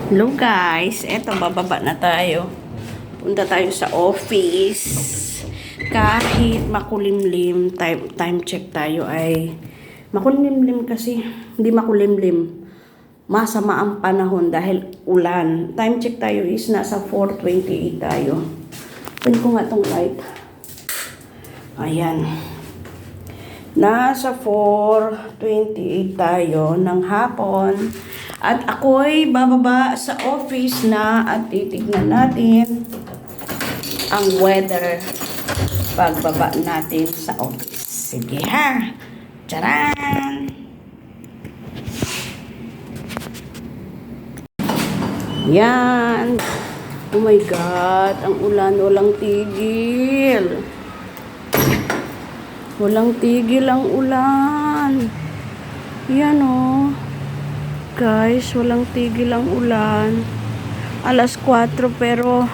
Hello guys, eto bababa na tayo. Punta tayo sa office. Kahit makulimlim, time check tayo ay makulimlim kasi, hindi makulimlim. Masama ang panahon dahil ulan. Time check tayo is nasa 4:28 tayo. Pwede ko nga tong light. Ayan. Nasa 4:28 tayo ng hapon. At ako'y bababa sa office na at titignan natin ang weather pagbaba natin sa office. Sige ha! Tcharan! Yan! Oh my God! Ang ulan, walang tigil! Walang tigil ang ulan! Yan oh! Guys, walang tigil ang ulan. Alas 4 pero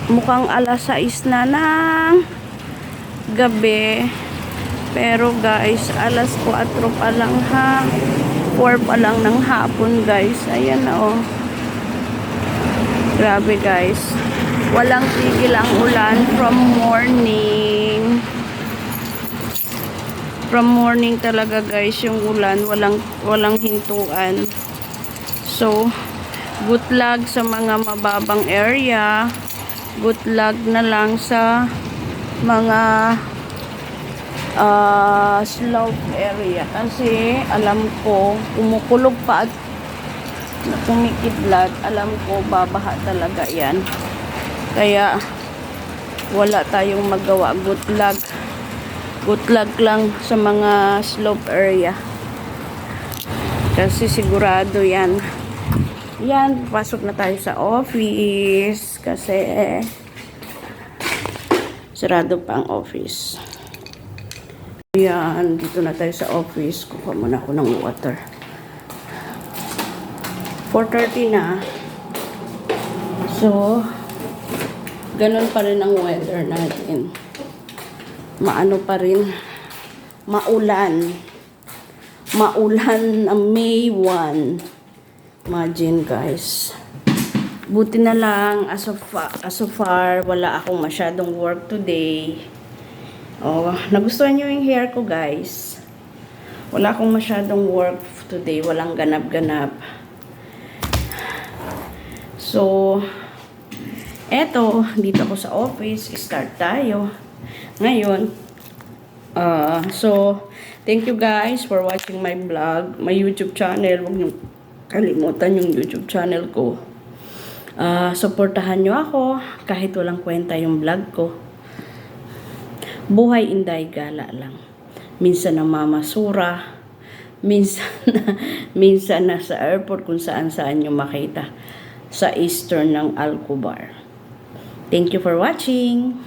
mukhang alas 6 na ng gabi. Pero guys, alas 4 pa lang ha. 4 pa lang ng hapon guys. Ayan na oh. Grabe guys. Walang tigil ang ulan from morning. From morning talaga guys yung ulan, walang hintuan. So, good luck sa mga mababang area. Good luck na lang sa mga slope area. Kasi alam ko, kumukulog pa at kumikidlat. Alam ko, babaha talaga yan. Kaya, wala tayong magawa. Good luck. Good luck lang sa mga slope area. Kasi sigurado yan. Yan, pasok na tayo sa office. Kasi sarado pa ang office. Yan, dito na tayo sa office. Kuha muna ako ng water. 4:30 na. So, ganun pa rin ang weather natin. Maano pa rin, maulan na May 1. Imagine guys, buti na lang as of far wala akong masyadong work today. Oh, nagustuhan nyo yung hair ko guys. Wala akong masyadong work today, walang ganap-ganap. So eto, dito ako sa office, start tayo ngayon. So, thank you guys for watching my vlog, my YouTube channel. Huwag niyo kalimutan yung YouTube channel ko. Suportahan nyo ako kahit walang kwenta yung vlog ko. Buhay inday gala lang. Minsan na mamasura, minsan na sa airport kung saan nyo makita sa eastern ng Alcobar. Thank you for watching.